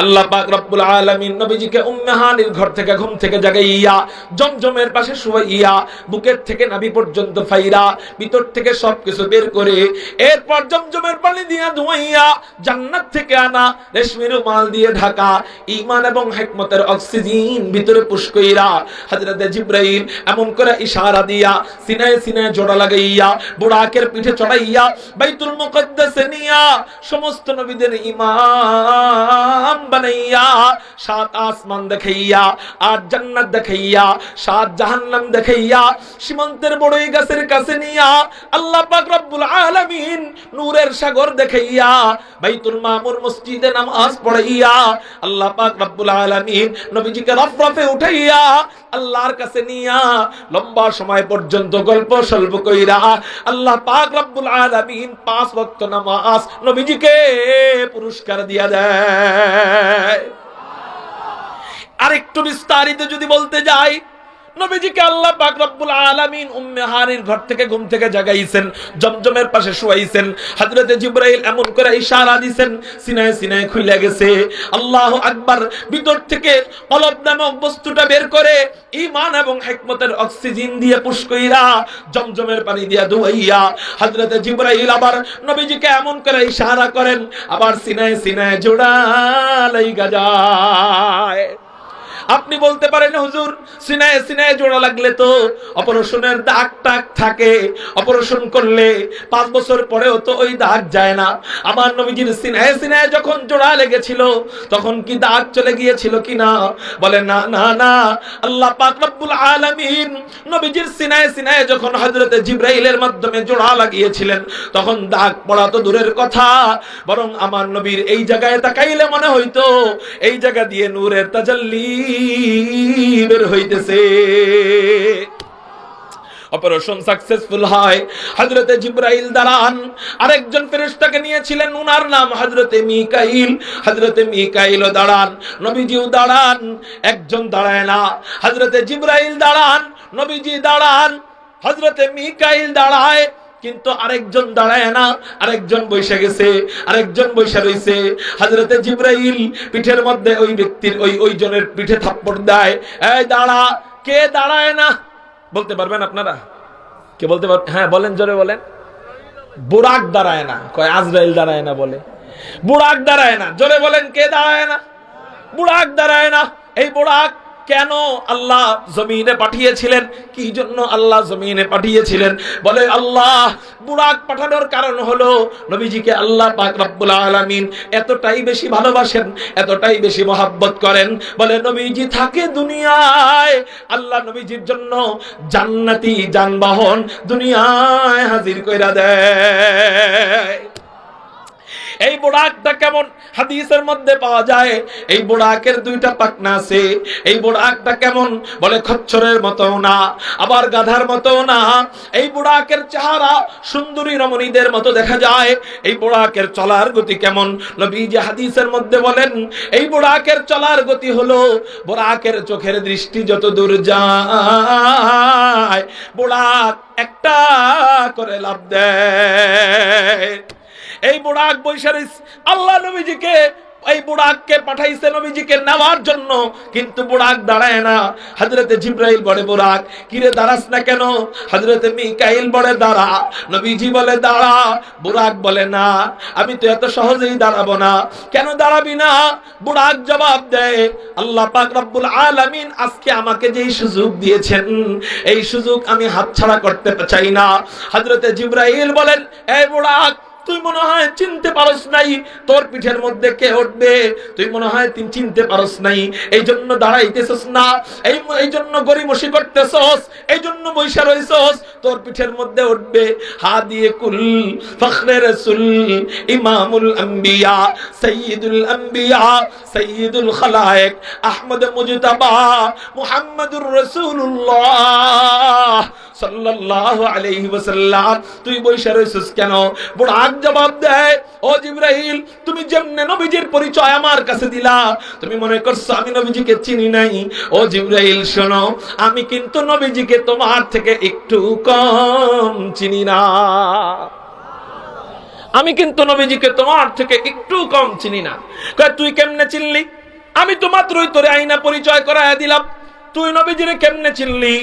আল্লাহ পাক রব্বুল আলামিন নবীজিকে উম্মে হানির ঘর থেকে ঘুম থেকে জাগাইয়া জমজমের পাশে শুয়াইয়া বুকের থেকে নাভি পর্যন্ত ফাইরা ভিতর থেকে সবকিছু বের করে এরপর জমজমের পানি দিয়ে ধুইয়া জান্নাত থেকে আনা রেশমি রুমাল দিয়ে ঢাকা ঈমান এবং হিকমতের অক্সিজেন ভিতরে পুশ কইরা হযরতে জিবরাইল এমন করে ইশারা দিয়া সিনায় সিনায় জোড়া লাগাইয়া বুরাকের পিঠে চড়াইয়া বাইতুল মুকদ্দাসে নিয়া সমস্ত নবীদের ইমাম বানাইয়া সাত আসমান দেখাইয়া আর জান্নাত দেখাইয়া সাত জাহান্নাম দেখাইয়া সীমান্তের বড়ই গাছের কাছে নিয়া আল্লাহ পাক রব্বুল আলামিন নূরের সাগর দেখাইয়া বাইতুল মামুর মসজিদে নামাজ পড়াইয়া আল্লাহ পাক রব্বুল আলামিন নবীজিকে রফরফে উঠাইয়া আল্লাহর কাছে নিয়া লম্বা সময় পর্যন্ত গল্প সল্প কইরা আল্লাহ পাক রব্বুল আলামিন 5 ওয়াক্ত নামাজ নবীজিকে পুরস্কার দিয়া দেয়। আরেকটু বিস্তারিত যদি বলতে যাই, নবীজিকে আল্লাহ পাক রব্বুল আলামিন উম্মে হানির ঘর থেকে ঘুম থেকে জাগাইছেন, জমজমের পাশে শুয়াইছেন। হযরতে জিবরাইল এমন করে ইশারা দিবেন, সিনায় সিনায় খুলে গেছে। আল্লাহু আকবার। ভিতর থেকে কলব নামক বস্তুটা বের করে ঈমান এবং হিকমতের অক্সিজেন দিয়ে পুশ কইরা জমজমের পানি দিয়ে ধুইয়া হযরতে জিবরাইল আবার নবীজিকে এমন করে ইশারা করেন, আবার সিনায় সিনায় জোড়া লাইগা যায়। আপনি বলতে পারেন হুজুর সিনায় সিনায় জোড়া লাগলে তো অপারেশনের দাগ টাক থাকে, অপারেশন করলে 5 বছর পরেও তো ওই দাগ যায় না। আমার নবীজির সিনায় সিনায় যখন জোড়া লেগেছিল তখন কি দাগ চলে গিয়েছিল কিনা? বলে না না না, আল্লাহ পাক রব্বুল আলামিন নবীজির সিনায় সিনায় যখন হযরতে জিবরাইলের মাধ্যমে জোড়া লাগিয়েছিলেন তখন দাগ পড়া তো দূরের কথা, বরং আমার নবীর এই জায়গায় তাকাইলে মনে হইতো এই জায়গা দিয়ে নূরের তাজাল্লি বের হইতেছে। অপারেশন সাকসেসফুল হয়। হযরতে জিবরাইল দাঁড়ান, আরেকজন ফেরেশতাকে নিয়েছিলেন, উনার নাম হযরতে মিকাইল। হযরতে মিকাইলও দাঁড়ান, নবীজিও দাঁড়ান। একজন দাঁড়ায় না, হযরতে জিবরাইল দাঁড়ান, নবীজি দাঁড়ান। হযরতে মিকাইল দাঁড়ায় কিন্তু আরেকজন দাঁড়ায় না, আরেকজন বসে গেছে, আরেকজন বসে রইছে। হযরতে জিবরাইল পিঠের মধ্যে ওই ব্যক্তির ওই জনের পিঠে থাপ্পড় দেয়, এই দাঁড়া। কে দাঁড়ায় না বলতে পারবেন আপনারা? কে বলতে পারবেন? হ্যাঁ বলেন, জোরে বলেন। বুরাক দাঁড়ায় না, কয় আজরাইল দাঁড়ায় না বলে। বুরাক দাঁড়ায় না, জোরে বলেন কে দাঁড়ায় না? বুরাক দাঁড়ায় না। এই বুরাক কেন আল্লাহ জমিনে পাঠিয়েছিলেন? কি জন্য আল্লাহ জমিনে পাঠিয়েছিলেন? বলে আল্লাহ বুরাক পাঠানোর কারণ হলো নবীজিকে আল্লাহ পাক রব্বুল আলামিন এতটাই বেশি ভালোবাসেন, এতটাই বেশি মহব্বত করেন। বলে নবীজি থাকে দুনিয়ায়, আল্লাহ নবীজির জন্য জান্নাতি যানবাহন দুনিয়ায় হাজির কইরা দেয়। এই বুরাকটা কেমন হাদিসের মধ্যে পাওয়া যায়। এই বুরাকের 2টা পাখনা আছে। এই বুরাকটা কেমন? বলে খচ্চরের মতো না, আবার গাধার মতো না। এই বুরাকের চেহারা সুন্দরী রমণীদের মতো দেখা যায়। এই বুরাকের চলার গতি কেমন? নবীজি হাদিসের মধ্যে বলেন এই বুরাকের চলার গতি হলো বুরাকের চোখের দৃষ্টি যত দূর যায় বুরাক একটা করে লাফ দেয়। এই বুরাক বৈশারিস আল্লাহ নবীজিকে এই বুরাককে পাঠাইছে নবীজিকে নেওয়ার জন্য, কিন্তু বুরাক দাঁড়ায় না। হযরতে জিবরাইল বলে বুরাক কিরে দাঁড়াস না কেন? হযরতে মিকাইল বলে দাঁড়া। নবীজি বলে দাঁড়া। বুরাক বলে না, আমি তো এত সহজেই দাঁড়াবো না। কেন দাঁড়াবি না? বুরাক জবাব দেয় আল্লাহ পাক রব্বুল আলামিন আজকে আমাকে যেই সুযোগ দিয়েছেন এই সুযোগ আমি হাতছাড়া করতে চাই না। হযরতে জিবরাইল বলেন এই বুরাক তুই মনে হয় চিনতে পারস নাই তোর পিঠের মধ্যে কে উঠবে, তুই মনে হয় তুই চিনতে পারস নাই, এই জন্য দাঁড়াইতেছস না, এই জন্য গরিমসি করতেছস, এই জন্য বৈশা রইছস। তোর পিঠের মধ্যে উঠবে হাদিয়ে কুল ফখরে রাসূল ইমামুল আম্বিয়া সাইয়্যিদুল আম্বিয়া সাইয়্যিদুল খালায়েক আহমদ মুজতাবা মুহাম্মাদুর রাসূলুল্লাহ সাল্লাল্লাহু আলাইহি ওয়াসাল্লাম। তুই বৈশা রইছস কেন? বুরাক জবাব দেয় ও জিবরাইল তুমি যেমনে নবীজির পরিচয় আমার কাছে দিলা তুমি মনে করছো আমি নবীজিকে চিনি নাই। ও জিবরাইল শোনো, আমি কিন্তু নবীজিকে তোমার থেকে একটু কম চিনি না। আমি কিন্তু নবীজিকে তোমার থেকে একটু কম চিনি না। কয় তুই কেমনে চিনলি? আমি তো মাত্রই তোরে আইনা পরিচয় করায়া দিলাম, তুই নবীজিরে কেমনে চিনলি?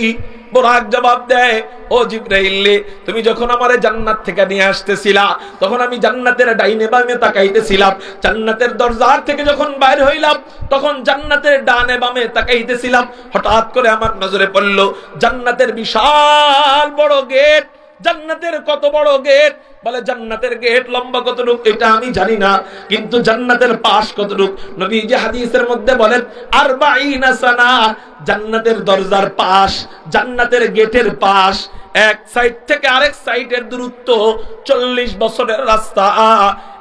বুরাক জবাব দেয়, ও জিবরাইল, তুমি যখন আমারে জান্নাত থেকে নিয়ে আসতেছিলা তখন আমি জান্নাতের ডাইনে বামে তাকাইতেছিলাম, জান্নাতের দরজার থেকে যখন বাইর হইলাম তখন জান্নাতের ডানে বামে তাকাইতেছিলাম। হঠাৎ করে আমার নজরে পড়ল জান্নাতের বিশাল বড় গেট। জান্নাতের কত বড় গেট? বলে জান্নাতের গেট লম্বা কতটুক এটা আমি জানি না, কিন্তু জান্নাতের পাশ কতটুক নবীজি হাদিসের মধ্যে বলেন 40 সানা। জান্নাতের দরজার পাশ, জান্নাতের গেটের পাশ, এক সাইড থেকে আরেক সাইডের দূরত্ব 40 বছরের রাস্তা।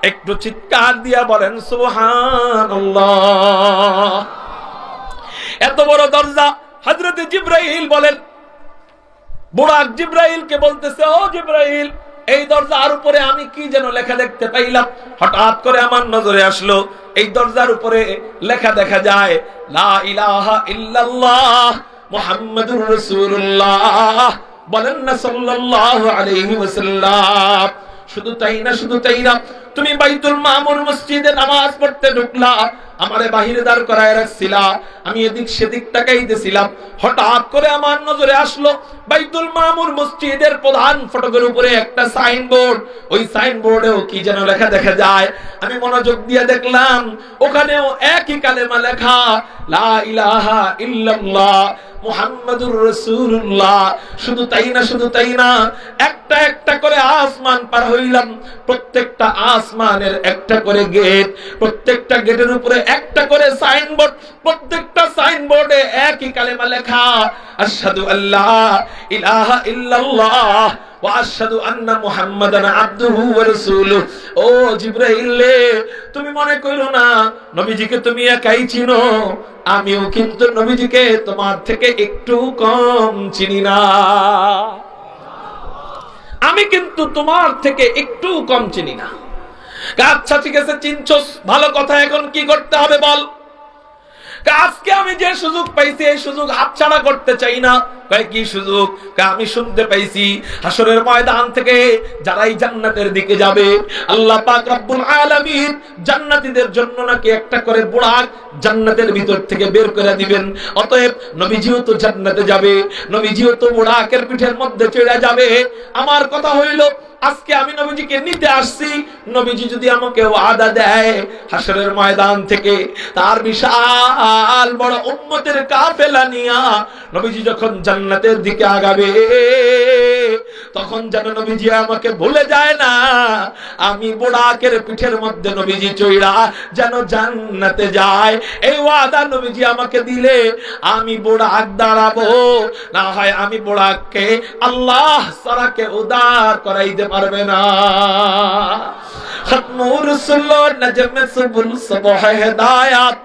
একটু চিৎকার দিয়া বলেন সুবহানাল্লাহ। এত বড় দরজা। হযরতে জিবরাইল বলেন, বুরাক জিবরাইলকে বলতেছে, ও জিবরাইল, এই দরজার উপরে আমি কি যেন লেখা দেখতে পাইলাম। হঠাৎ করে আমার নজরে আসলো এই দরজার উপরে লেখা দেখা যায় লা ইলাহা ইল্লাল্লাহ মুহাম্মাদুর রাসূলুল্লাহ। বলেন না সাল্লাল্লাহু আলাইহি ওয়াসাল্লাম। শুধু তাই না, শুধু তাই না, তুমি বাইতুল মামুর মসজিদে নামাজ পড়তে ঢুকলা, আমারে বাহিরে দাঁড় করায় রাখছিলা, আমি এদিক সেদিক তাকাইতেছিলাম। হঠাৎ করে আমার নজরে আসলো বাইতুল মামুর মসজিদের প্রধান ফটকের উপরে একটা সাইনবোর্ড। ওই সাইনবোর্ডেও কি যেন লেখা দেখা যায়। আমি মনোযোগ দিয়ে দেখলাম ওখানেও একই কালেমা লেখা, লা ইলাহা ইল্লাল্লাহ মুহাম্মাদুর রাসূলুল্লাহ। শুধু তাই না, শুধু তাই না, একটা একটা করে আসমান পার হইলাম। প্রত্যেকটা আসমানের একটা করে গেট, প্রত্যেকটা গেটের উপরে একটা করে সাইনবোর্ড, প্রত্যেকটা সাইনবোর্ডে একই কালেমা লেখা, আশহাদু আল্লা ইলাহা ইল্লাল্লাহ ওয়া আশহাদু আন্না মুহাম্মাদান আবদুহু ওয়া রাসূলুহু। ও জিবরাইল, তুমি মনে কইরো না নবীজিকে তুমি একাই চিনো, আমিও কিন্তু নবীজিকে তোমার থেকে একটু কম চিনি না। আমি কিন্তু তোমার থেকে একটু কম চিনি না। আচ্ছা ঠিক আছে, চিনছস, ভালো কথা, এখন কি করতে হবে বল? আজকে আমি যে সুযোগ পাইছি এই সুযোগ হাতছাড়া করতে চাই না। কয় কি সুযোগ? আমি শুনতে পাইছি হাসরের ময়দান থেকে যারাই জান্নাতের দিকে যাবে আল্লাহ পাক রব্বুল আলামিন জান্নাতীদের জন্য নাকি একটা করে বুরাক জান্নাতের ভিতর থেকে বের করে দিবেন। অতএব নবীজিও তো জান্নাতে যাবে, নবীজিও তো বুরাকের পিঠের মধ্যে চড়ে যাবে। আমার কথা হইল আজকে আমি নবীজিকে নিতে আসছি, নবীজি যদি আমাকে ওয়াদা দেয় হাসরের ময়দান থেকে তার বিশাল বড় উম্মতের কাফেলা নিয়া নবীজি যখন জান্নাতের দিকে আগাবে, তখন যেন নবীজি আমাকে ভুলে যায় না। আমি বুরাকের পিঠের মধ্যে নবীজি চইড়া যেন জান্নাতে যায়, এই ওয়াদা নবীজি আমাকে দিলে আমি বুরাক দাঁড়াবো। না হয় আমি বুরাককে আল্লাহ সারাকে উদার করাইতে পারবে না। খতমুর রসুল্লাহ নজমে সুবুল সুবহ হিদায়াত,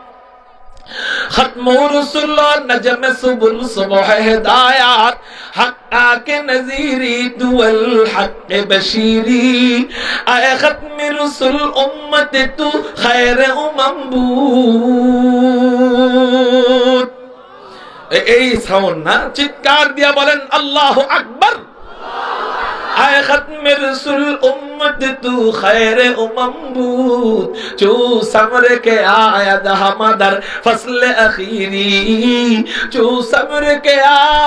খতমুর রসুল্লাহ নজমে সুবুল সুবহ হিদায়াত, হক্কা কে নজিরি দুল হক বশিরি, আয়ে খতমে রসুল উম্মত তু খৈর উম্মত। এই সাউন্ড না, চিৎকার দিয়া বলেন আল্লাহু আকবার। আয়ে খতমে রসুল উম্মত তু খৈর উম্মত, চু সমর কে আয়াদ হামাদার ফসল আখিরি, চু সমর কে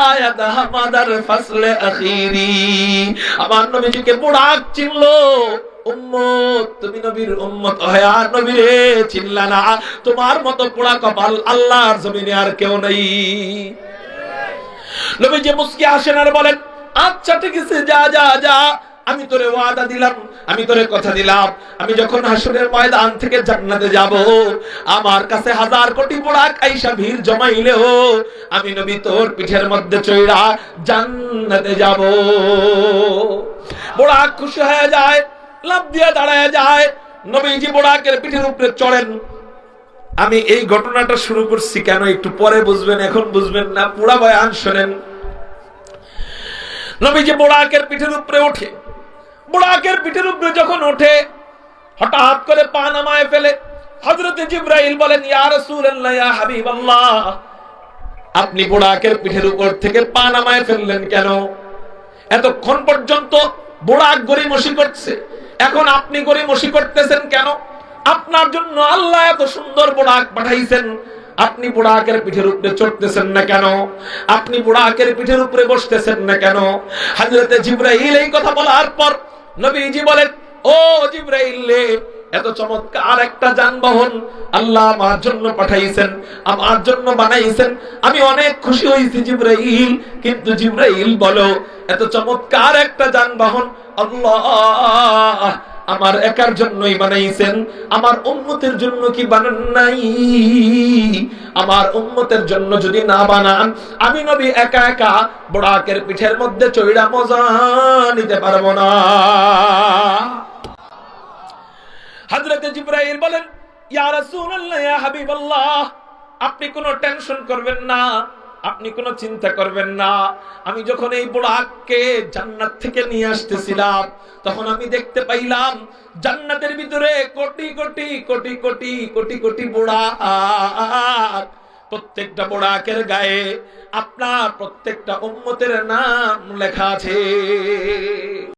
আয়াদ হামাদার ফসল আখিরি। আমার নবীজিকে বুরাক চিনলো উম্মত, তুমি নবীর উম্মত হয় আর নবীরে চিনলা না, তোমার মতো পোড়া কপাল আল্লাহর জমিনে আর কেউ নেই। নবীজি মুস্কি হাসেন আর বলেন, আচ্ছা ঠিক আছে, যা যা যা, আমি তোরে ওয়াদা দিলাম, আমি তোরে কথা দিলাম, আমি যখন হাসরের ময়দান থেকে জান্নাতে যাব, আমার কাছে 1000 কোটি বুরাক আইসা ভিড় জমাইলেও আমি নবী তোর পিঠের মধ্যে চইড়া জান্নাতে যাব। বুরাক খুশি হয়ে যায়, লাফ দিয়ে দাঁড়ায় যায়, নবীজি বুরাকের পিঠের উপরে চড়েন। আমি এই ঘটনাটা শুরু করছি কেন একটু পরে বুঝবেন, এখন বুঝবেন না, পুরা বয়ান শোনেন। নবীজি বুরাকের পিঠের উপরে ওঠে, বুরাকের পিঠের উপরে যখন ওঠে হঠাৎ করে পা নামায় ফেলে। হযরতে জিবরাইল বলেন, ইয়া রাসূলুল্লাহ, ইয়া হাবিবাল্লাহ, আপনি বুরাকের পিঠের উপর থেকে পা নামায় ফেললেন কেন? এতক্ষণ পর্যন্ত বুরাক গড়িমসি করছে, এখন আপনি গড়িমসি করতেছেন কেন? আপনার জন্য আল্লাহ এত সুন্দর বুড়াক পাঠাইছেন, আপনি বুড়াকের পিঠের উপরে চড়তেছেন না কেন? আপনি বুড়াকের পিঠের উপরে বসতেছেন না কেন? হযরতে জিবরাইল এই কথা বলার পর নবীজি বলেন, ও জিবরাইল, এত চমৎকার একটা যানবাহন আল্লাহ আমার জন্য পাঠাইছেন, আমার জন্য বানাইছেন, আমি অনেক খুশি হয়েছি জিবরাইল। কিন্তু জিবরাইল বলো, এত চমৎকার একটা যানবাহন আল্লাহ আমার একার জন্যই বানাইছেন, আমার উম্মতের জন্য কি বানান নাই? আমার উম্মতের জন্য যদি না বানান, আমি নবী একা একা বুড়াকের পিঠের মধ্যে চড়া মজা নিতে পারবো না। হযরত জিবরাইল বলেন, ইয়া রাসূলুল্লাহ, ইয়া হাবিবাল্লাহ, আপনি কোনো টেনশন করবেন না, আপনি কোনো চিন্তা করবেন না। আমি যখন এই বুড়াককে জান্নাত থেকে নিয়ে আসতেছিলাম, তখন আমি দেখতে পাইলাম জান্নাতের ভিতরে কোটি কোটি কোটি কোটি কোটি কোটি বুড়াক। প্রত্যেকটা বুড়াকের গায়ে আপনার প্রত্যেকটা উম্মতের নাম লেখা আছে।